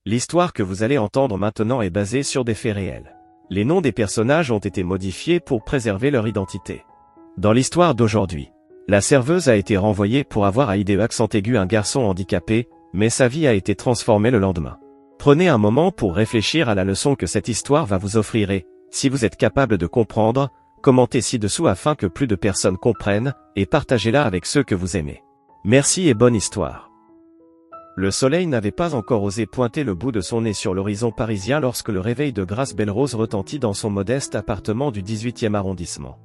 L'histoire que vous allez entendre maintenant est basée sur des faits réels. Les noms des personnages ont été modifiés pour préserver leur identité. Dans l'histoire d'aujourd'hui, la serveuse a été renvoyée pour avoir aidé accent aigu un garçon handicapé, mais sa vie a été transformée le lendemain. Prenez un moment pour réfléchir à la leçon que cette histoire va vous offrir et, si vous êtes capable de comprendre, commentez ci-dessous afin que plus de personnes comprennent, et partagez-la avec ceux que vous aimez. Merci et bonne histoire. Le soleil n'avait pas encore osé pointer le bout de son nez sur l'horizon parisien lorsque le réveil de Grace Belrose retentit dans son modeste appartement du 18e arrondissement.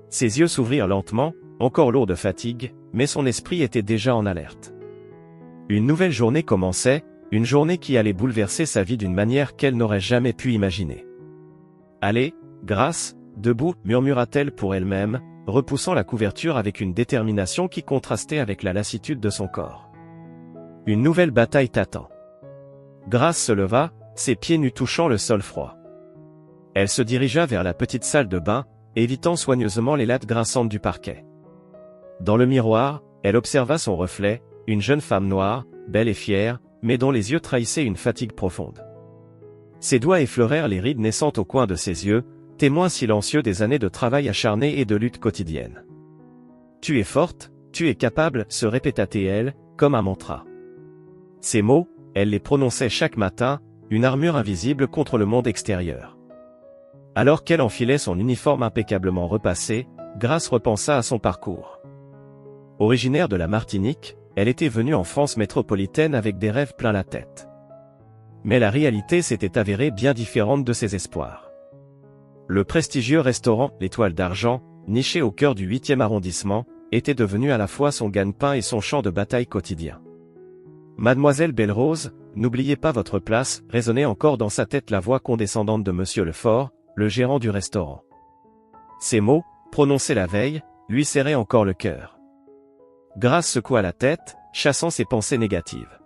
Ses yeux s'ouvrirent lentement, encore lourds de fatigue, mais son esprit était déjà en alerte. Une nouvelle journée commençait, une journée qui allait bouleverser sa vie d'une manière qu'elle n'aurait jamais pu imaginer. « Allez, Grace, debout » murmura-t-elle pour elle-même, repoussant la couverture avec une détermination qui contrastait avec la lassitude de son corps. Une nouvelle bataille t'attend. Grace se leva, ses pieds nus touchant le sol froid. Elle se dirigea vers la petite salle de bain, évitant soigneusement les lattes grinçantes du parquet. Dans le miroir, elle observa son reflet, une jeune femme noire, belle et fière, mais dont les yeux trahissaient une fatigue profonde. Ses doigts effleurèrent les rides naissantes au coin de ses yeux, témoins silencieux des années de travail acharné et de lutte quotidienne. « Tu es forte, tu es capable » se répéta-t-elle, comme un mantra. Ces mots, elle les prononçait chaque matin, une armure invisible contre le monde extérieur. Alors qu'elle enfilait son uniforme impeccablement repassé, Grace repensa à son parcours. Originaire de la Martinique, elle était venue en France métropolitaine avec des rêves plein la tête. Mais la réalité s'était avérée bien différente de ses espoirs. Le prestigieux restaurant L'Étoile d'Argent, niché au cœur du 8e arrondissement, était devenu à la fois son gagne-pain et son champ de bataille quotidien. Mademoiselle Belrose, n'oubliez pas votre place, résonnait encore dans sa tête la voix condescendante de Monsieur Lefort, le gérant du restaurant. Ces mots, prononcés la veille, lui serraient encore le cœur. Grace secoua la tête, chassant ses pensées négatives.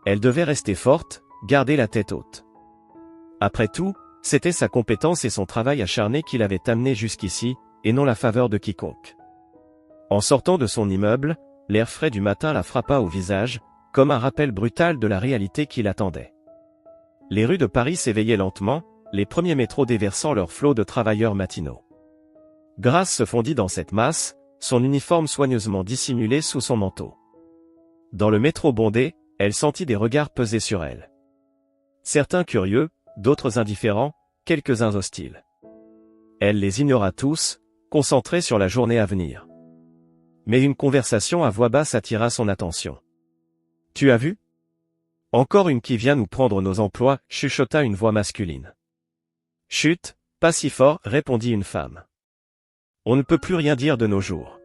Elle devait rester forte, garder la tête haute. Après tout, c'était sa compétence et son travail acharné qui l'avaient amenée jusqu'ici, et non la faveur de quiconque. En sortant de son immeuble, l'air frais du matin la frappa au visage, comme un rappel brutal de la réalité qui l'attendait. Les rues de Paris s'éveillaient lentement, les premiers métros déversant leur flot de travailleurs matinaux. Grace se fondit dans cette masse, son uniforme soigneusement dissimulé sous son manteau. Dans le métro bondé, elle sentit des regards peser sur elle. Certains curieux, d'autres indifférents, quelques-uns hostiles. Elle les ignora tous, concentrée sur la journée à venir. Mais une conversation à voix basse attira son attention. « Tu as vu ? Encore une qui vient nous prendre nos emplois » chuchota une voix masculine. « Chut, pas si fort » répondit une femme. « On ne peut plus rien dire de nos jours. »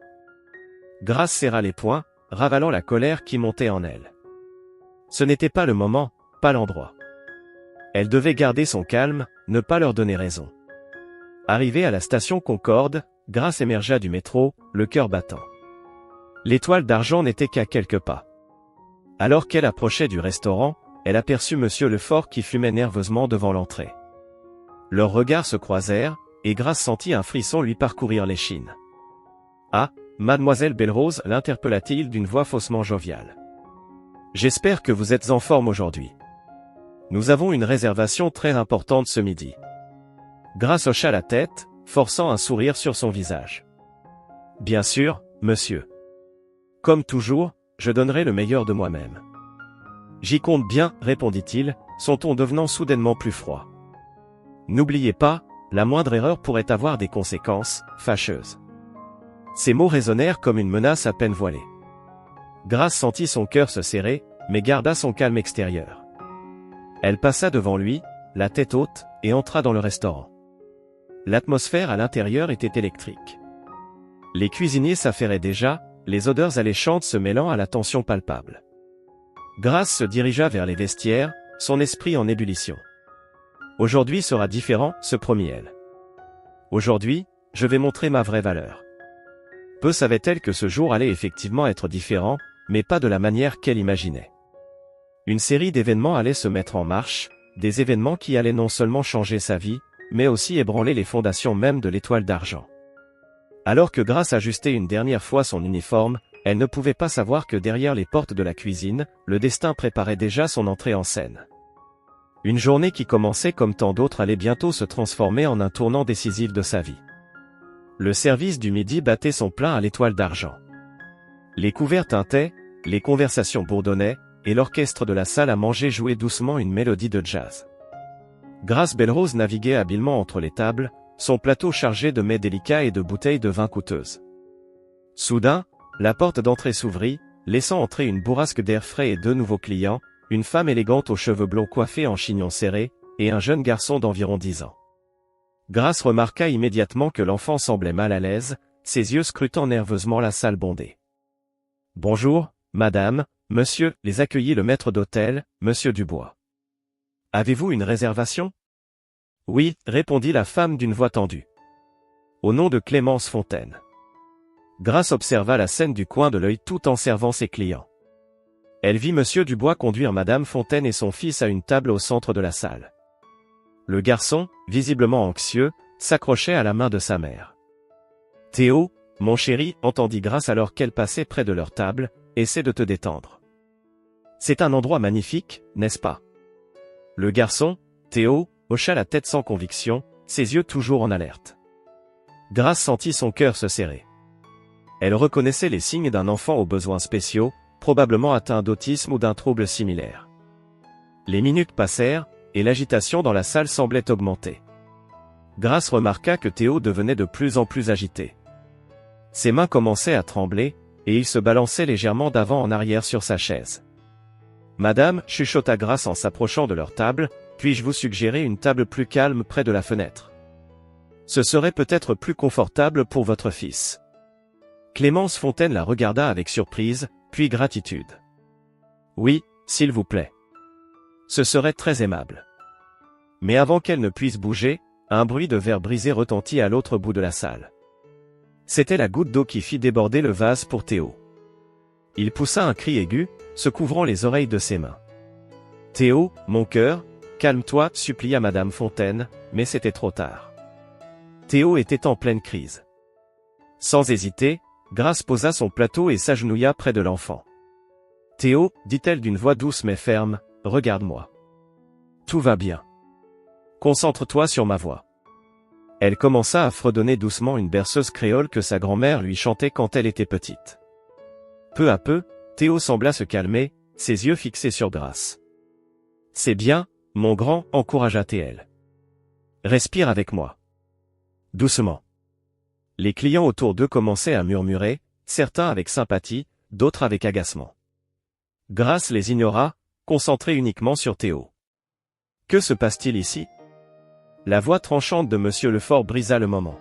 Grace serra les poings, ravalant la colère qui montait en elle. Ce n'était pas le moment, pas l'endroit. Elle devait garder son calme, ne pas leur donner raison. Arrivée à la station Concorde, Grace émergea du métro, le cœur battant. L'Étoile d'Argent n'était qu'à quelques pas. Alors qu'elle approchait du restaurant, elle aperçut Monsieur Lefort qui fumait nerveusement devant l'entrée. Leurs regards se croisèrent, et Grace sentit un frisson lui parcourir l'échine. « Ah, Mademoiselle Belrose » l'interpella-t-il d'une voix faussement joviale. « J'espère que vous êtes en forme aujourd'hui. Nous avons une réservation très importante ce midi. » Grace hocha la tête, forçant un sourire sur son visage. « Bien sûr, monsieur. Comme toujours, je donnerai le meilleur de moi-même. »« J'y compte bien, » répondit-il, son ton devenant soudainement plus froid. « N'oubliez pas, la moindre erreur pourrait avoir des conséquences fâcheuses. » Ces mots résonnèrent comme une menace à peine voilée. Grace sentit son cœur se serrer, mais garda son calme extérieur. Elle passa devant lui, la tête haute, et entra dans le restaurant. L'atmosphère à l'intérieur était électrique. Les cuisiniers s'affairaient déjà, les odeurs alléchantes se mêlant à la tension palpable. Grace se dirigea vers les vestiaires, son esprit en ébullition. « Aujourd'hui sera différent » se promit-elle. « Aujourd'hui, je vais montrer ma vraie valeur. » Peu savait-elle que ce jour allait effectivement être différent, mais pas de la manière qu'elle imaginait. Une série d'événements allait se mettre en marche, des événements qui allaient non seulement changer sa vie, mais aussi ébranler les fondations même de l'Étoile d'Argent. Alors que Grace ajustait une dernière fois son uniforme, Elle ne pouvait pas savoir que derrière les portes de la cuisine, le destin préparait déjà son entrée en scène. Une journée qui commençait comme tant d'autres allait bientôt se transformer en un tournant décisif de sa vie. Le service du midi battait son plein à l'étoile d'argent. Les couverts tintaient, les conversations bourdonnaient, et l'orchestre de la salle à manger jouait doucement une mélodie de jazz. Grace Belrose naviguait habilement entre les tables, son plateau chargé de mets délicats et de bouteilles de vin coûteuses. Soudain, la porte d'entrée s'ouvrit, laissant entrer une bourrasque d'air frais et deux nouveaux clients, une femme élégante aux cheveux blonds coiffés en chignon serré, et un jeune garçon d'environ 10 ans. Grace remarqua immédiatement que l'enfant semblait mal à l'aise, ses yeux scrutant nerveusement la salle bondée. « Bonjour, madame, monsieur » les accueillit le maître d'hôtel, monsieur Dubois. « Avez-vous une réservation ?»« Oui » répondit la femme d'une voix tendue. « Au nom de Clémence Fontaine. » Grace observa la scène du coin de l'œil tout en servant ses clients. Elle vit monsieur Dubois conduire madame Fontaine et son fils à une table au centre de la salle. Le garçon, visiblement anxieux, s'accrochait à la main de sa mère. « Théo, mon chéri, entendit Grace alors qu'elle passait près de leur table, essaie de te détendre. C'est un endroit magnifique, n'est-ce pas ?» Le garçon, Théo, hocha la tête sans conviction, ses yeux toujours en alerte. Grace sentit son cœur se serrer. Elle reconnaissait les signes d'un enfant aux besoins spéciaux, probablement atteint d'autisme ou d'un trouble similaire. Les minutes passèrent, et l'agitation dans la salle semblait augmenter. Grace remarqua que Théo devenait de plus en plus agité. Ses mains commençaient à trembler, et il se balançait légèrement d'avant en arrière sur sa chaise. « Madame, chuchota Grace en s'approchant de leur table, puis-je vous suggérer une table plus calme près de la fenêtre? Ce serait peut-être plus confortable pour votre fils. » Clémence Fontaine la regarda avec surprise, puis gratitude. « Oui, s'il vous plaît. Ce serait très aimable. » Mais avant qu'elle ne puisse bouger, un bruit de verre brisé retentit à l'autre bout de la salle. C'était la goutte d'eau qui fit déborder le vase pour Théo. Il poussa un cri aigu, se couvrant les oreilles de ses mains. « Théo, mon cœur, calme-toi, supplia madame Fontaine, mais c'était trop tard. » Théo était en pleine crise. Sans hésiter, Grace posa son plateau et s'agenouilla près de l'enfant. « Théo, dit-elle d'une voix douce mais ferme, regarde-moi. Tout va bien. Concentre-toi sur ma voix. » Elle commença à fredonner doucement une berceuse créole que sa grand-mère lui chantait quand elle était petite. Peu à peu, Théo sembla se calmer, ses yeux fixés sur Grace. « C'est bien, mon grand, encouragea-t-elle. Respire avec moi. Doucement. » Les clients autour d'eux commençaient à murmurer, certains avec sympathie, d'autres avec agacement. Grace les ignora, concentrée uniquement sur Théo. « Que se passe-t-il ici ?» La voix tranchante de Monsieur Lefort brisa le moment.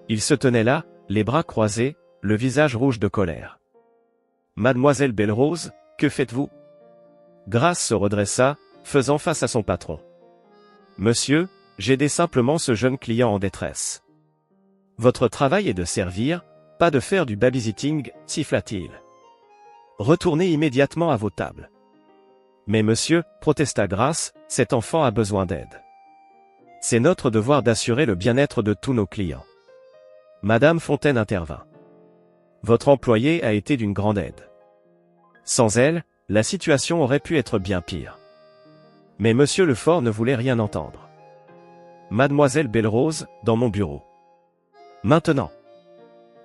Il se tenait là, les bras croisés, le visage rouge de colère. « Mademoiselle Belrose, que faites-vous » Grace se redressa, faisant face à son patron. « Monsieur, j'aidais simplement ce jeune client en détresse. » Votre travail est de servir, pas de faire du babysitting, siffla-t-il. Retournez immédiatement à vos tables. Mais monsieur, protesta Grace, cet enfant a besoin d'aide. C'est notre devoir d'assurer le bien-être de tous nos clients. Madame Fontaine intervint. Votre employée a été d'une grande aide. Sans elle, la situation aurait pu être bien pire. Mais monsieur Lefort ne voulait rien entendre. Mademoiselle Belrose, dans mon bureau. Maintenant.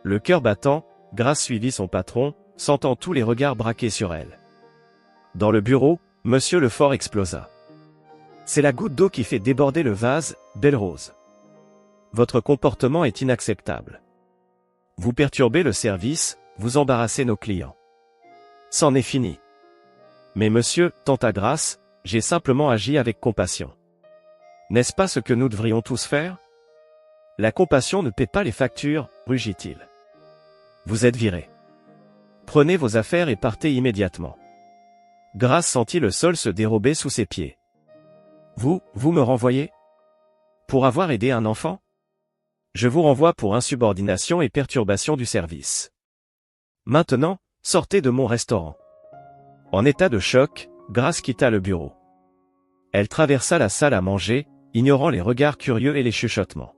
Le cœur battant, Grace suivit son patron, sentant tous les regards braqués sur elle. Dans le bureau, monsieur Lefort explosa. C'est la goutte d'eau qui fait déborder le vase, Belrose. Votre comportement est inacceptable. Vous perturbez le service, vous embarrassez nos clients. C'en est fini. Mais monsieur, tenta Grace, j'ai simplement agi avec compassion. N'est-ce pas ce que nous devrions tous faire ? La compassion ne paie pas les factures, rugit-il. Vous êtes viré. Prenez vos affaires et partez immédiatement. Grace sentit le sol se dérober sous ses pieds. Vous me renvoyez ? Pour avoir aidé un enfant ? Je vous renvoie pour insubordination et perturbation du service. Maintenant, sortez de mon restaurant. En état de choc, Grace quitta le bureau. Elle traversa la salle à manger, ignorant les regards curieux et les chuchotements.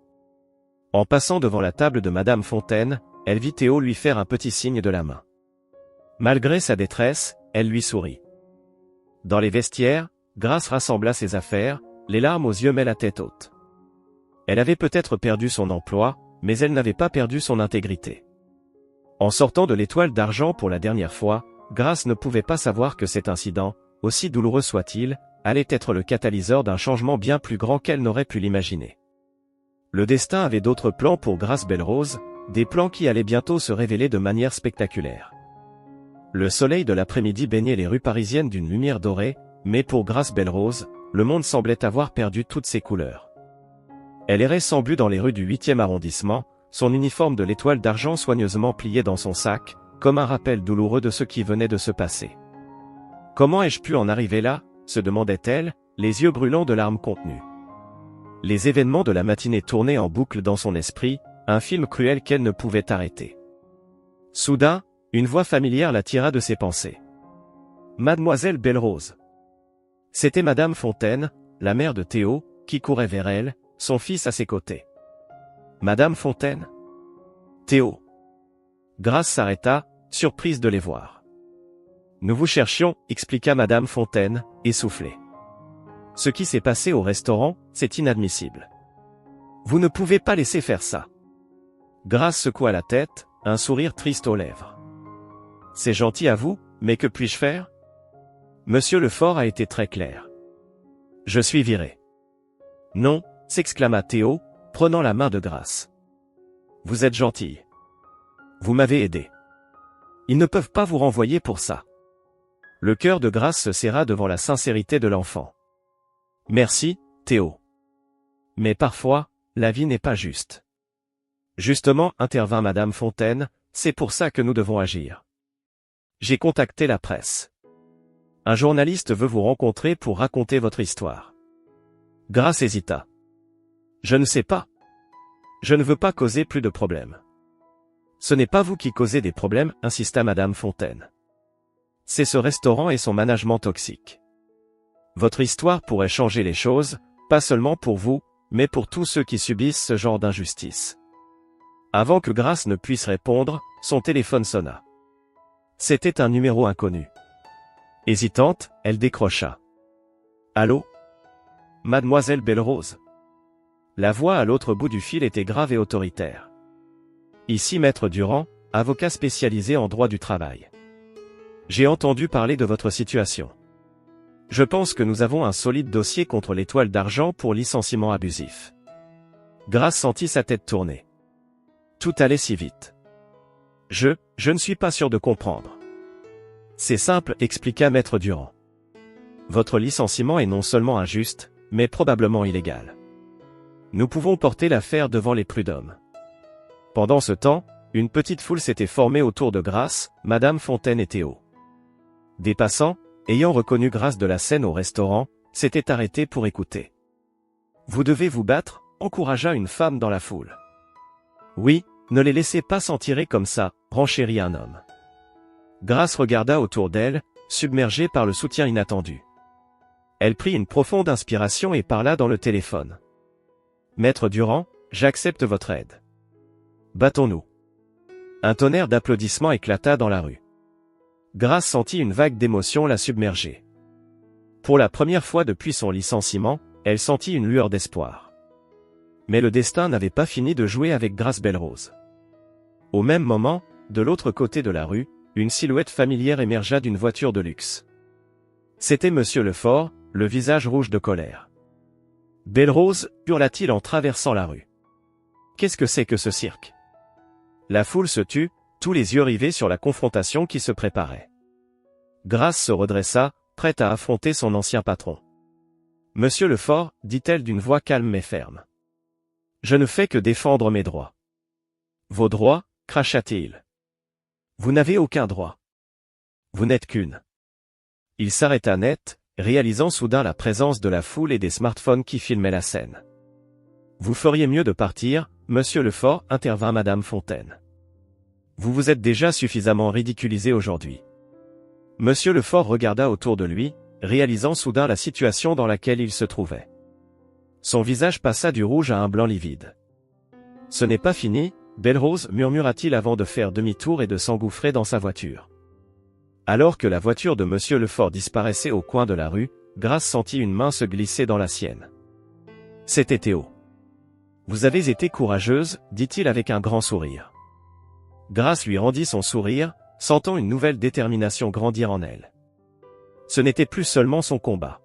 En passant devant la table de madame Fontaine, elle vit Théo lui faire un petit signe de la main. Malgré sa détresse, elle lui sourit. Dans les vestiaires, Grace rassembla ses affaires, les larmes aux yeux mais la tête haute. Elle avait peut-être perdu son emploi, mais elle n'avait pas perdu son intégrité. En sortant de l'Étoile d'Argent pour la dernière fois, Grace ne pouvait pas savoir que cet incident, aussi douloureux soit-il, allait être le catalyseur d'un changement bien plus grand qu'elle n'aurait pu l'imaginer. Le destin avait d'autres plans pour Grace Belrose, des plans qui allaient bientôt se révéler de manière spectaculaire. Le soleil de l'après-midi baignait les rues parisiennes d'une lumière dorée, mais pour Grace Belrose, le monde semblait avoir perdu toutes ses couleurs. Elle errait sans but dans les rues du 8e arrondissement, son uniforme de l'Étoile d'Argent soigneusement plié dans son sac, comme un rappel douloureux de ce qui venait de se passer. « Comment ai-je pu en arriver là ?» se demandait-elle, les yeux brûlants de larmes contenues. Les événements de la matinée tournaient en boucle dans son esprit, un film cruel qu'elle ne pouvait arrêter. Soudain, une voix familière la tira de ses pensées. « Mademoiselle Belrose !» C'était Madame Fontaine, la mère de Théo, qui courait vers elle, son fils à ses côtés. « Madame Fontaine ?» Théo. Grace s'arrêta, surprise de les voir. « Nous vous cherchions, » expliqua Madame Fontaine, essoufflée. « Ce qui s'est passé au restaurant, c'est inadmissible. Vous ne pouvez pas laisser faire ça. » Grace secoua la tête, un sourire triste aux lèvres. « C'est gentil à vous, mais que puis-je faire ? » Monsieur Lefort a été très clair. « Je suis viré. »« Non » s'exclama Théo, prenant la main de Grace. « Vous êtes gentille. Vous m'avez aidé. Ils ne peuvent pas vous renvoyer pour ça. » Le cœur de Grace se serra devant la sincérité de l'enfant. « Merci, Théo. Mais parfois, la vie n'est pas juste. » Justement, intervint Madame Fontaine, c'est pour ça que nous devons agir. J'ai contacté la presse. Un journaliste veut vous rencontrer pour raconter votre histoire. Grace hésita. Je ne sais pas. Je ne veux pas causer plus de problèmes. Ce n'est pas vous qui causez des problèmes, insista Madame Fontaine. C'est ce restaurant et son management toxique. Votre histoire pourrait changer les choses, pas seulement pour vous, mais pour tous ceux qui subissent ce genre d'injustice. Avant que Grace ne puisse répondre, son téléphone sonna. C'était un numéro inconnu. Hésitante, elle décrocha. Allô ? Mademoiselle Belrose. La voix à l'autre bout du fil était grave et autoritaire. Ici Maître Durand, avocat spécialisé en droit du travail. J'ai entendu parler de votre situation. Je pense que nous avons un solide dossier contre l'Étoile d'Argent pour licenciement abusif. Grace sentit sa tête tourner. Tout allait si vite. Je ne suis pas sûr de comprendre. C'est simple, expliqua Maître Durand. Votre licenciement est non seulement injuste, mais probablement illégal. Nous pouvons porter l'affaire devant les prud'hommes. Pendant ce temps, une petite foule s'était formée autour de Grace, Madame Fontaine et Théo. Des passants, ayant reconnu Grace de la scène au restaurant, s'étaient arrêtés pour écouter. Vous devez vous battre, encouragea une femme dans la foule. Oui, ne les laissez pas s'en tirer comme ça, renchérit un homme. Grace regarda autour d'elle, submergée par le soutien inattendu. Elle prit une profonde inspiration et parla dans le téléphone. Maître Durand, j'accepte votre aide. Battons-nous. Un tonnerre d'applaudissements éclata dans la rue. Grace sentit une vague d'émotion la submerger. Pour la première fois depuis son licenciement, elle sentit une lueur d'espoir. Mais le destin n'avait pas fini de jouer avec Grace Belrose. Au même moment, de l'autre côté de la rue, une silhouette familière émergea d'une voiture de luxe. C'était Monsieur Lefort, le visage rouge de colère. « Belrose » hurla-t-il en traversant la rue. « Qu'est-ce que c'est que ce cirque ?» La foule se tut, tous les yeux rivés sur la confrontation qui se préparait. Grace se redressa, prête à affronter son ancien patron. « Monsieur Lefort, dit-elle d'une voix calme mais ferme. Je ne fais que défendre mes droits. »« Vos droits » cracha-t-il. « Vous n'avez aucun droit. Vous n'êtes qu'une. » Il s'arrêta net, réalisant soudain la présence de la foule et des smartphones qui filmaient la scène. « Vous feriez mieux de partir, Monsieur Lefort, intervint Madame Fontaine. Vous vous êtes déjà suffisamment ridiculisé aujourd'hui. » Monsieur Lefort regarda autour de lui, réalisant soudain la situation dans laquelle il se trouvait. Son visage passa du rouge à un blanc livide. « Ce n'est pas fini, Belrose, murmura-t-il avant de faire demi-tour et de s'engouffrer dans sa voiture. Alors que la voiture de Monsieur Lefort disparaissait au coin de la rue, Grace sentit une main se glisser dans la sienne. C'était Théo. « Vous avez été courageuse, dit-il avec un grand sourire. » Grace lui rendit son sourire, sentant une nouvelle détermination grandir en elle. Ce n'était plus seulement son combat.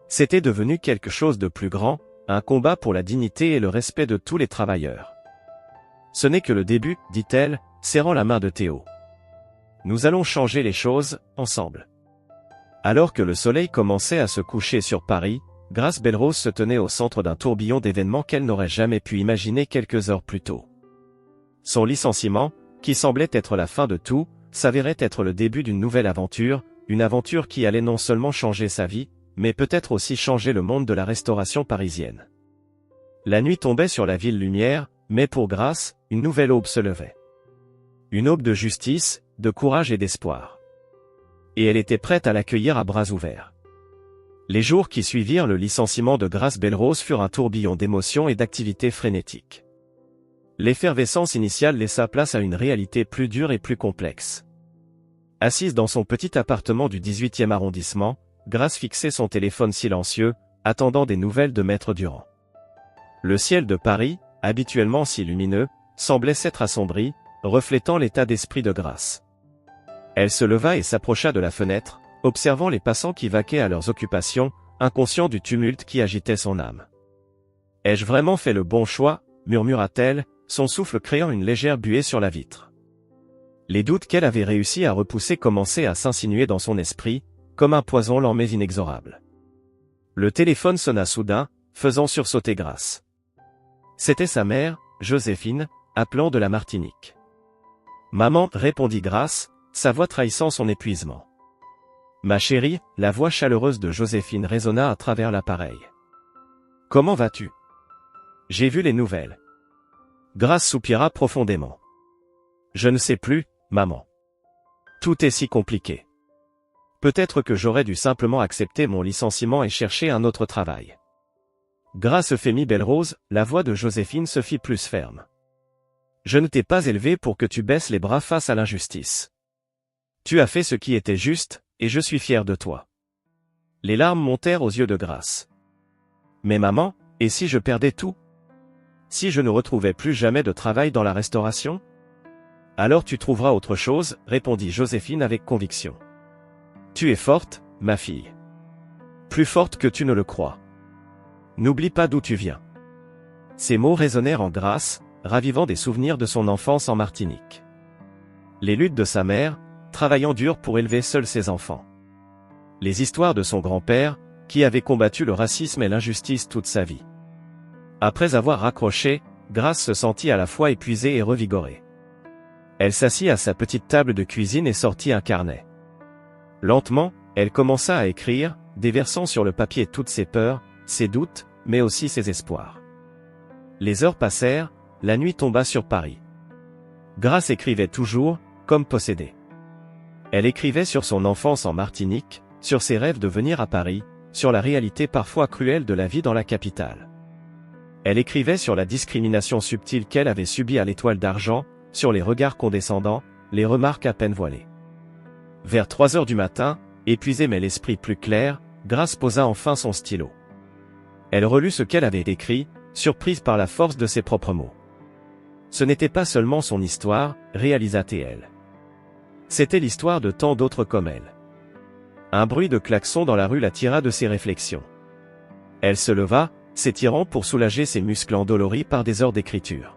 C'était devenu quelque chose de plus grand, un combat pour la dignité et le respect de tous les travailleurs. « Ce n'est que le début, dit-elle, serrant la main de Théo. Nous allons changer les choses, ensemble. » Alors que le soleil commençait à se coucher sur Paris, Grace Belrose se tenait au centre d'un tourbillon d'événements qu'elle n'aurait jamais pu imaginer quelques heures plus tôt. Son licenciement, qui semblait être la fin de tout, s'avérait être le début d'une nouvelle aventure, une aventure qui allait non seulement changer sa vie, mais peut-être aussi changer le monde de la restauration parisienne. La nuit tombait sur la ville lumière, mais pour Grace, une nouvelle aube se levait. Une aube de justice, de courage et d'espoir. Et elle était prête à l'accueillir à bras ouverts. Les jours qui suivirent le licenciement de Grace Belrose furent un tourbillon d'émotions et d'activités frénétiques. L'effervescence initiale laissa place à une réalité plus dure et plus complexe. Assise dans son petit appartement du 18e arrondissement, Grace fixait son téléphone silencieux, attendant des nouvelles de Maître Durand. Le ciel de Paris, habituellement si lumineux, semblait s'être assombri, reflétant l'état d'esprit de Grace. Elle se leva et s'approcha de la fenêtre, observant les passants qui vaquaient à leurs occupations, inconscients du tumulte qui agitait son âme. « Ai-je vraiment fait le bon choix ?» murmura-t-elle, son souffle créant une légère buée sur la vitre. Les doutes qu'elle avait réussi à repousser commençaient à s'insinuer dans son esprit, comme un poison lent mais inexorable. Le téléphone sonna soudain, faisant sursauter Grace. C'était sa mère, Joséphine, appelant de la Martinique. « Maman, » répondit Grace, sa voix trahissant son épuisement. « Ma chérie », la voix chaleureuse de Joséphine résonna à travers l'appareil. « Comment vas-tu ? J'ai vu les nouvelles. » Grace soupira profondément. « Je ne sais plus, maman. Tout est si compliqué. Peut-être que j'aurais dû simplement accepter mon licenciement et chercher un autre travail. » Grace Euphémie Belrose, la voix de Joséphine se fit plus ferme. « Je ne t'ai pas élevé pour que tu baisses les bras face à l'injustice. Tu as fait ce qui était juste, et je suis fier de toi. » Les larmes montèrent aux yeux de Grace. « Mais maman, et si je perdais tout ? Si je ne retrouvais plus jamais de travail dans la restauration ? » « Alors tu trouveras autre chose, » répondit Joséphine avec conviction. « Tu es forte, ma fille. Plus forte que tu ne le crois. N'oublie pas d'où tu viens. » Ces mots résonnèrent en Grace, ravivant des souvenirs de son enfance en Martinique. Les luttes de sa mère, travaillant dur pour élever seule ses enfants. Les histoires de son grand-père, qui avait combattu le racisme et l'injustice toute sa vie. Après avoir raccroché, Grace se sentit à la fois épuisée et revigorée. Elle s'assit à sa petite table de cuisine et sortit un carnet. Lentement, elle commença à écrire, déversant sur le papier toutes ses peurs, ses doutes, mais aussi ses espoirs. Les heures passèrent, la nuit tomba sur Paris. Grace écrivait toujours, comme possédée. Elle écrivait sur son enfance en Martinique, sur ses rêves de venir à Paris, sur la réalité parfois cruelle de la vie dans la capitale. Elle écrivait sur la discrimination subtile qu'elle avait subie à l'Étoile d'Argent, sur les regards condescendants, les remarques à peine voilées. Vers 3 heures du matin, épuisée mais l'esprit plus clair, Grace posa enfin son stylo. Elle relut ce qu'elle avait écrit, surprise par la force de ses propres mots. Ce n'était pas seulement son histoire, réalisa-t-elle. C'était l'histoire de tant d'autres comme elle. Un bruit de klaxon dans la rue la tira de ses réflexions. Elle se leva, s'étirant pour soulager ses muscles endoloris par des heures d'écriture.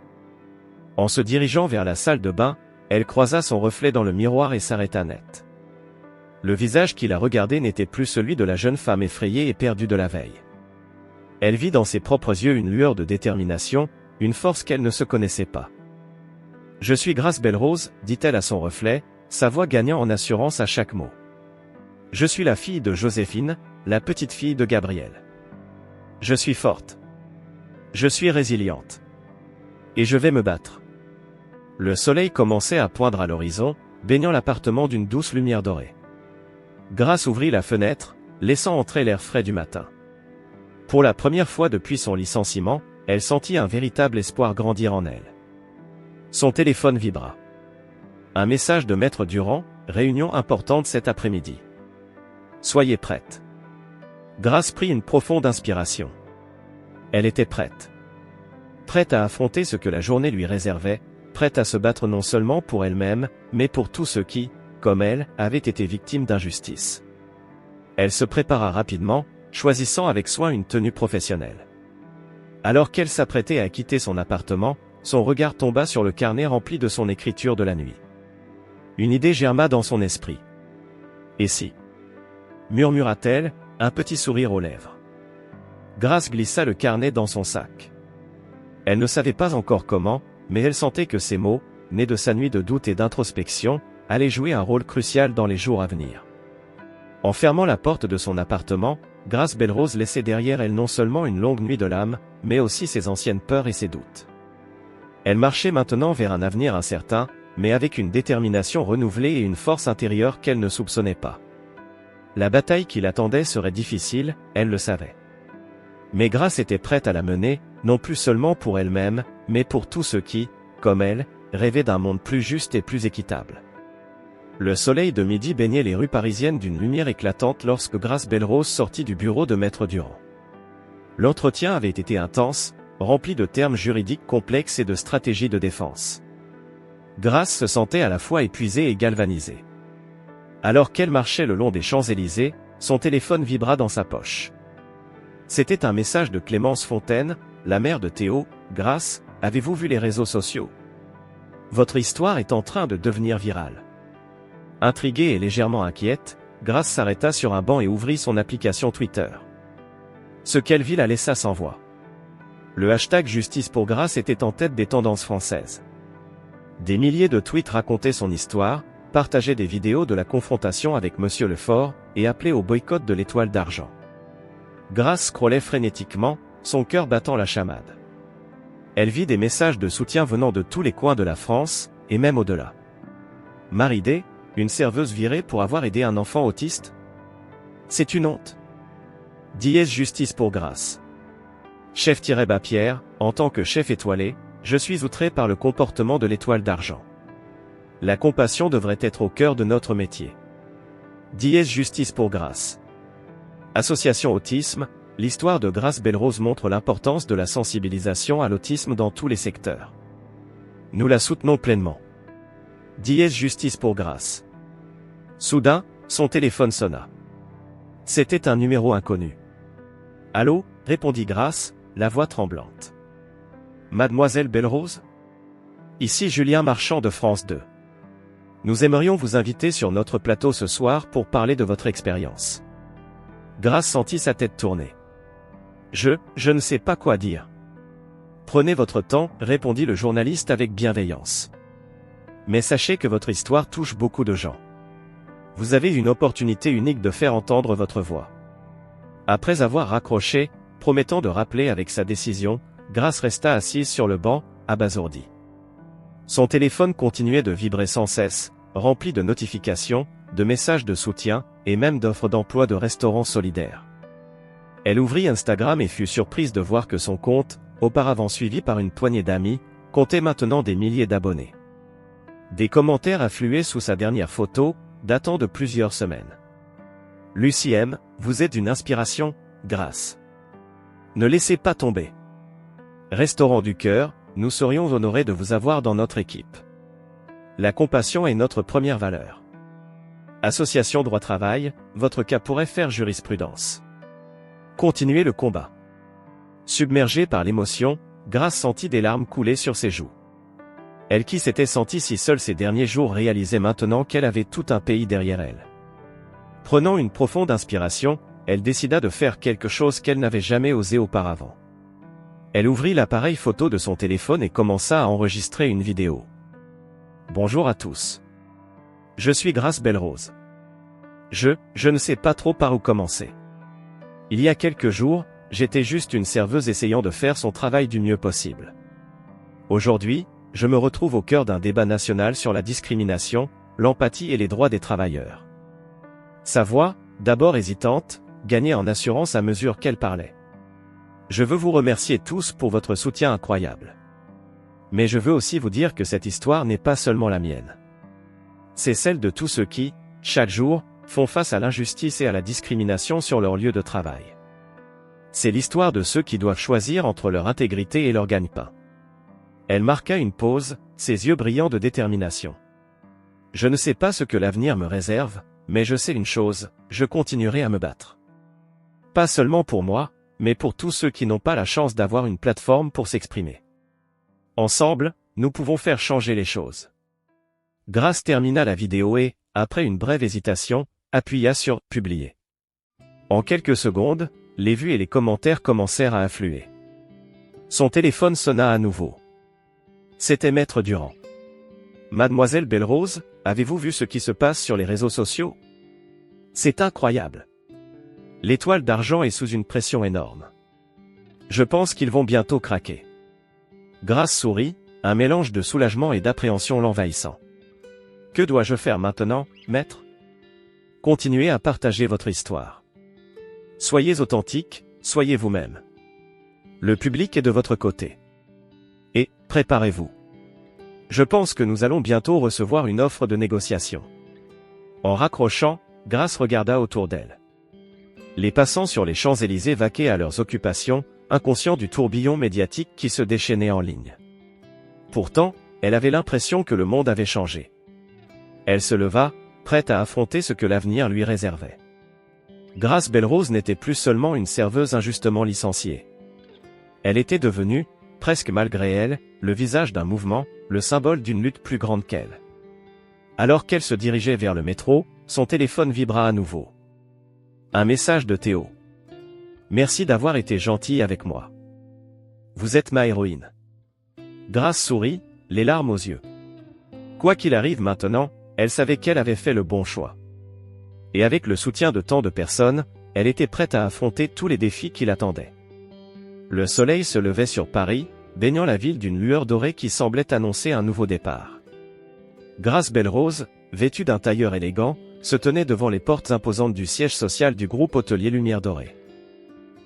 En se dirigeant vers la salle de bain, elle croisa son reflet dans le miroir et s'arrêta net. Le visage qui la regardait n'était plus celui de la jeune femme effrayée et perdue de la veille. Elle vit dans ses propres yeux une lueur de détermination, une force qu'elle ne se connaissait pas. « Je suis Grace Belrose », dit-elle à son reflet, sa voix gagnant en assurance à chaque mot. « Je suis la fille de Joséphine, la petite fille de Gabriel. Je suis forte. Je suis résiliente. Et je vais me battre. » Le soleil commençait à poindre à l'horizon, baignant l'appartement d'une douce lumière dorée. Grace ouvrit la fenêtre, laissant entrer l'air frais du matin. Pour la première fois depuis son licenciement, elle sentit un véritable espoir grandir en elle. Son téléphone vibra. Un message de Maître Durand, réunion importante cet après-midi. Soyez prête. Grace prit une profonde inspiration. Elle était prête. Prête à affronter ce que la journée lui réservait, prête à se battre non seulement pour elle-même, mais pour tous ceux qui, comme elle, avaient été victimes d'injustice. Elle se prépara rapidement, choisissant avec soin une tenue professionnelle. Alors qu'elle s'apprêtait à quitter son appartement, son regard tomba sur le carnet rempli de son écriture de la nuit. Une idée germa dans son esprit. Et si? Murmura-t-elle, un petit sourire aux lèvres. Grace glissa le carnet dans son sac. Elle ne savait pas encore comment, mais elle sentait que ces mots, nés de sa nuit de doute et d'introspection, allaient jouer un rôle crucial dans les jours à venir. En fermant la porte de son appartement, Grace Belrose laissait derrière elle non seulement une longue nuit de l'âme, mais aussi ses anciennes peurs et ses doutes. Elle marchait maintenant vers un avenir incertain, mais avec une détermination renouvelée et une force intérieure qu'elle ne soupçonnait pas. La bataille qui l'attendait serait difficile, elle le savait. Mais Grace était prête à la mener, non plus seulement pour elle-même, mais pour tous ceux qui, comme elle, rêvaient d'un monde plus juste et plus équitable. Le soleil de midi baignait les rues parisiennes d'une lumière éclatante lorsque Grace Belrose sortit du bureau de Maître Durand. L'entretien avait été intense, rempli de termes juridiques complexes et de stratégies de défense. Grace se sentait à la fois épuisée et galvanisée. Alors qu'elle marchait le long des Champs-Élysées, son téléphone vibra dans sa poche. C'était un message de Clémence Fontaine, la mère de Théo. « Grace, avez-vous vu les réseaux sociaux? Votre histoire est en train de devenir virale. » Intriguée et légèrement inquiète, Grace s'arrêta sur un banc et ouvrit son application Twitter. Ce qu'elle vit la laissa sans voix. Le hashtag Justice pour Grace était en tête des tendances françaises. Des milliers de tweets racontaient son histoire, partageaient des vidéos de la confrontation avec Monsieur Lefort, et appelaient au boycott de l'Étoile d'Argent. Grace scrollait frénétiquement, son cœur battant la chamade. Elle vit des messages de soutien venant de tous les coins de la France, et même au-delà. Marie D, une serveuse virée pour avoir aidé un enfant autiste? C'est une honte. Dièse Justice pour Grace. Chef-Pierre, en tant que chef étoilé, je suis outré par le comportement de l'Étoile d'Argent. La compassion devrait être au cœur de notre métier. Dièse Justice pour Grace. Association Autisme, l'histoire de Grace Belrose montre l'importance de la sensibilisation à l'autisme dans tous les secteurs. Nous la soutenons pleinement. Dièse Justice pour Grace. Soudain, son téléphone sonna. C'était un numéro inconnu. Allô, répondit Grace, la voix tremblante. Mademoiselle Belrose? Ici Julien Marchand de France 2. Nous aimerions vous inviter sur notre plateau ce soir pour parler de votre expérience. Grace sentit sa tête tourner. Je ne sais pas quoi dire. Prenez votre temps, répondit le journaliste avec bienveillance. Mais sachez que votre histoire touche beaucoup de gens. Vous avez une opportunité unique de faire entendre votre voix. Après avoir raccroché, promettant de rappeler avec sa décision, Grace resta assise sur le banc, abasourdie. Son téléphone continuait de vibrer sans cesse, rempli de notifications, de messages de soutien, et même d'offres d'emploi de restaurants solidaires. Elle ouvrit Instagram et fut surprise de voir que son compte, auparavant suivi par une poignée d'amis, comptait maintenant des milliers d'abonnés. Des commentaires affluaient sous sa dernière photo, datant de plusieurs semaines. Lucie M, vous êtes une inspiration, Grace. Ne laissez pas tomber. Restaurant du cœur, nous serions honorés de vous avoir dans notre équipe. La compassion est notre première valeur. Association Droit Travail, votre cas pourrait faire jurisprudence. Continuez le combat. Submergée par l'émotion, Grace sentit des larmes couler sur ses joues. Elle qui s'était sentie si seule ces derniers jours réalisait maintenant qu'elle avait tout un pays derrière elle. Prenant une profonde inspiration, elle décida de faire quelque chose qu'elle n'avait jamais osé auparavant. Elle ouvrit l'appareil photo de son téléphone et commença à enregistrer une vidéo. Bonjour à tous. Je suis Grace Belrose. Je ne sais pas trop par où commencer. Il y a quelques jours, j'étais juste une serveuse essayant de faire son travail du mieux possible. Aujourd'hui, je me retrouve au cœur d'un débat national sur la discrimination, l'empathie et les droits des travailleurs. Sa voix, d'abord hésitante, gagnait en assurance à mesure qu'elle parlait. Je veux vous remercier tous pour votre soutien incroyable. Mais je veux aussi vous dire que cette histoire n'est pas seulement la mienne. c'est celle de tous ceux qui, chaque jour, font face à l'injustice et à la discrimination sur leur lieu de travail. C'est l'histoire de ceux qui doivent choisir entre leur intégrité et leur gagne-pain. Elle marqua une pause, ses yeux brillants de détermination. Je ne sais pas ce que l'avenir me réserve, mais je sais une chose, je continuerai à me battre. Pas seulement pour moi, mais pour tous ceux qui n'ont pas la chance d'avoir une plateforme pour s'exprimer. Ensemble, nous pouvons faire changer les choses. Grace termina la vidéo et, après une brève hésitation, appuya sur « Publier ». En quelques secondes, les vues et les commentaires commencèrent à affluer. Son téléphone sonna à nouveau. C'était Maître Durand. « Mademoiselle Belle-Rose, avez-vous vu ce qui se passe sur les réseaux sociaux? C'est incroyable. L'étoile d'argent est sous une pression énorme. Je pense qu'ils vont bientôt craquer. » Grace sourit, un mélange de soulagement et d'appréhension l'envahissant. « Que dois-je faire maintenant, maître? Continuez à partager votre histoire. Soyez authentique, soyez vous-même. Le public est de votre côté. Et, préparez-vous. Je pense que nous allons bientôt recevoir une offre de négociation. » En raccrochant, Grace regarda autour d'elle. Les passants sur les Champs-Élysées vaquaient à leurs occupations, inconscients du tourbillon médiatique qui se déchaînait en ligne. Pourtant, elle avait l'impression que le monde avait changé. Elle se leva, prête à affronter ce que l'avenir lui réservait. Grace Belle-Rose n'était plus seulement une serveuse injustement licenciée. Elle était devenue, presque malgré elle, le visage d'un mouvement, le symbole d'une lutte plus grande qu'elle. Alors qu'elle se dirigeait vers le métro, son téléphone vibra à nouveau. Un message de Théo. « Merci d'avoir été gentil avec moi. Vous êtes ma héroïne. » Grace sourit, les larmes aux yeux. Quoi qu'il arrive maintenant, elle savait qu'elle avait fait le bon choix. Et avec le soutien de tant de personnes, elle était prête à affronter tous les défis qui l'attendaient. Le soleil se levait sur Paris, baignant la ville d'une lueur dorée qui semblait annoncer un nouveau départ. Grace Belle-Rose, vêtue d'un tailleur élégant, se tenait devant les portes imposantes du siège social du groupe hôtelier Lumière Dorée.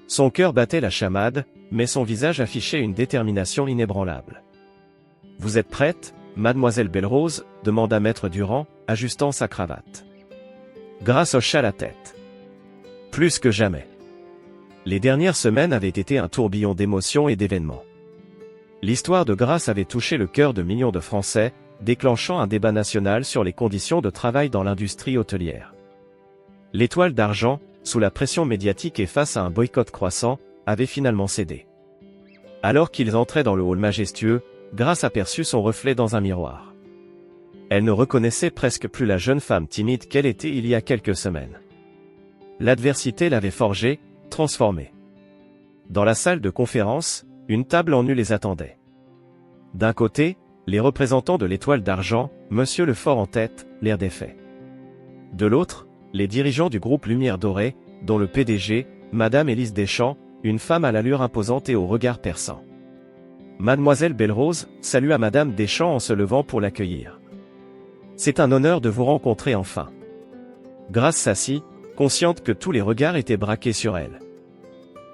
Son cœur battait la chamade, mais son visage affichait une détermination inébranlable. « Vous êtes prête, mademoiselle Belle-Rose » demanda Maître Durand, ajustant sa cravate. Grace hocha la tête. Plus que jamais. Les dernières semaines avaient été un tourbillon d'émotions et d'événements. L'histoire de Grace avait touché le cœur de millions de Français, déclenchant un débat national sur les conditions de travail dans l'industrie hôtelière. L'étoile d'argent, sous la pression médiatique et face à un boycott croissant, avait finalement cédé. Alors qu'ils entraient dans le hall majestueux, Grace aperçut son reflet dans un miroir. Elle ne reconnaissait presque plus la jeune femme timide qu'elle était il y a quelques semaines. L'adversité l'avait forgée, transformée. Dans la salle de conférence, une table en U les attendait. D'un côté, les représentants de l'étoile d'argent, Monsieur Lefort en tête, l'air défait. De l'autre, les dirigeants du groupe Lumière Dorée, dont le PDG, Madame Élise Deschamps, une femme à l'allure imposante et au regard perçant. Mademoiselle Belle-Rose salua Madame Deschamps en se levant pour l'accueillir. « C'est un honneur de vous rencontrer enfin. » Grace s'assit, consciente que tous les regards étaient braqués sur elle.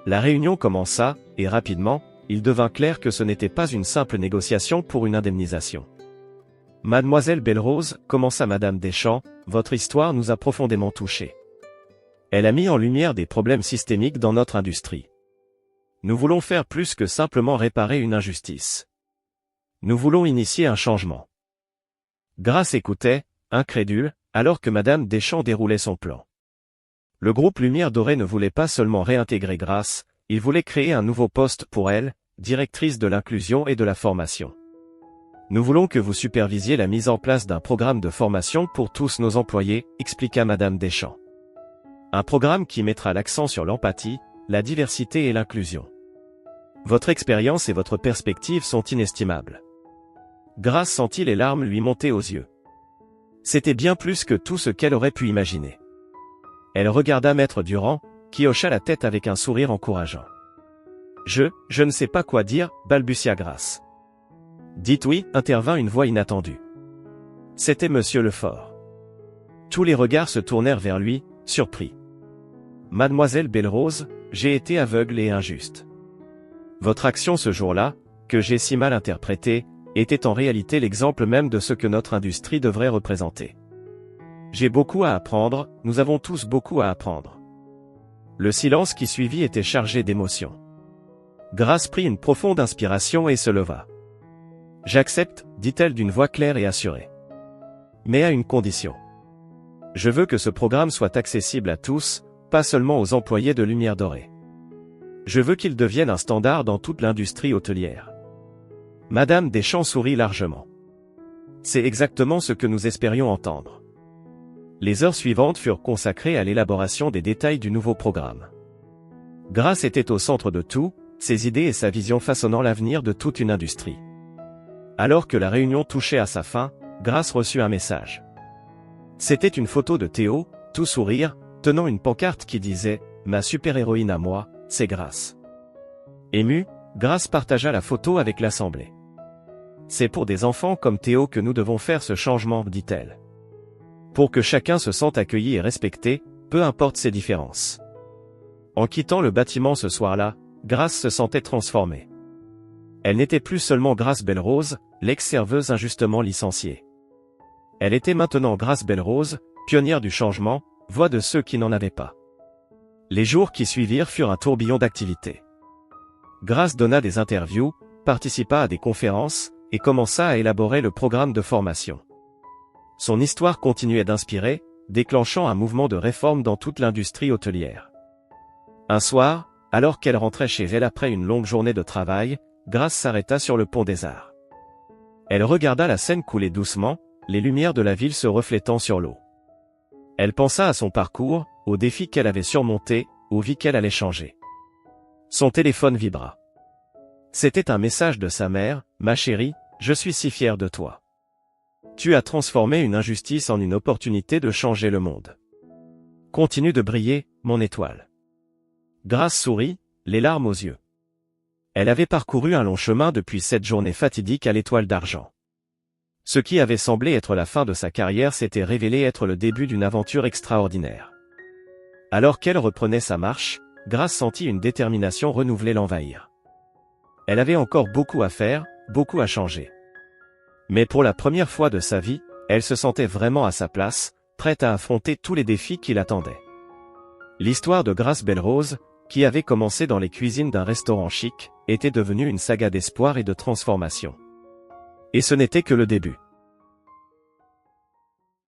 La réunion commença, et rapidement, il devint clair que ce n'était pas une simple négociation pour une indemnisation. « Mademoiselle Belle-Rose, commença Madame Deschamps, votre histoire nous a profondément touchés. Elle a mis en lumière des problèmes systémiques dans notre industrie. Nous voulons faire plus que simplement réparer une injustice. Nous voulons initier un changement. » Grace écoutait, incrédule, alors que Madame Deschamps déroulait son plan. Le groupe Lumière Dorée ne voulait pas seulement réintégrer Grace, il voulait créer un nouveau poste pour elle, directrice de l'inclusion et de la formation. Nous voulons que vous supervisiez la mise en place d'un programme de formation pour tous nos employés, expliqua Madame Deschamps. Un programme qui mettra l'accent sur l'empathie, la diversité et l'inclusion. Votre expérience et votre perspective sont inestimables. Grace sentit les larmes lui monter aux yeux. C'était bien plus que tout ce qu'elle aurait pu imaginer. Elle regarda Maître Durand, qui hocha la tête avec un sourire encourageant. Je ne sais pas quoi dire, balbutia Grace. Dites oui, intervint une voix inattendue. C'était Monsieur Lefort. Tous les regards se tournèrent vers lui, surpris. Mademoiselle Belle-Rose, j'ai été aveugle et injuste. Votre action ce jour-là, que j'ai si mal interprétée, était en réalité l'exemple même de ce que notre industrie devrait représenter. J'ai beaucoup à apprendre, nous avons tous beaucoup à apprendre. Le silence qui suivit était chargé d'émotions. Grace prit une profonde inspiration et se leva. J'accepte, dit-elle d'une voix claire et assurée. Mais à une condition. Je veux que ce programme soit accessible à tous, pas seulement aux employés de Lumière Dorée. Je veux qu'il devienne un standard dans toute l'industrie hôtelière. Madame Deschamps sourit largement. C'est exactement ce que nous espérions entendre. Les heures suivantes furent consacrées à l'élaboration des détails du nouveau programme. Grace était au centre de tout, ses idées et sa vision façonnant l'avenir de toute une industrie. Alors que la réunion touchait à sa fin, Grace reçut un message. C'était une photo de Théo, tout sourire, tenant une pancarte qui disait « Ma super-héroïne à moi, c'est Grace ». Émue, Grace partagea la photo avec l'assemblée. « C'est pour des enfants comme Théo que nous devons faire ce changement, dit-elle. Pour que chacun se sente accueilli et respecté, peu importe ses différences. » En quittant le bâtiment ce soir-là, Grace se sentait transformée. Elle n'était plus seulement Grace Belrose, l'ex-serveuse injustement licenciée. Elle était maintenant Grace Belrose, pionnière du changement, voix de ceux qui n'en avaient pas. Les jours qui suivirent furent un tourbillon d'activités. Grace donna des interviews, participa à des conférences, et commença à élaborer le programme de formation. Son histoire continuait d'inspirer, déclenchant un mouvement de réforme dans toute l'industrie hôtelière. Un soir, alors qu'elle rentrait chez elle après une longue journée de travail, Grace s'arrêta sur le pont des Arts. Elle regarda la Seine couler doucement, les lumières de la ville se reflétant sur l'eau. Elle pensa à son parcours, aux défis qu'elle avait surmontés, aux vies qu'elle allait changer. Son téléphone vibra. C'était un message de sa mère, « Ma chérie, je suis si fière de toi. Tu as transformé une injustice en une opportunité de changer le monde. Continue de briller, mon étoile. » Grace sourit, les larmes aux yeux. Elle avait parcouru un long chemin depuis cette journée fatidique à l'étoile d'argent. Ce qui avait semblé être la fin de sa carrière s'était révélé être le début d'une aventure extraordinaire. Alors qu'elle reprenait sa marche, Grace sentit une détermination renouvelée l'envahir. Elle avait encore beaucoup à faire, beaucoup à changer. Mais pour la première fois de sa vie, elle se sentait vraiment à sa place, prête à affronter tous les défis qui l'attendaient. L'histoire de Grace Belrose, qui avait commencé dans les cuisines d'un restaurant chic, était devenue une saga d'espoir et de transformation. Et ce n'était que le début.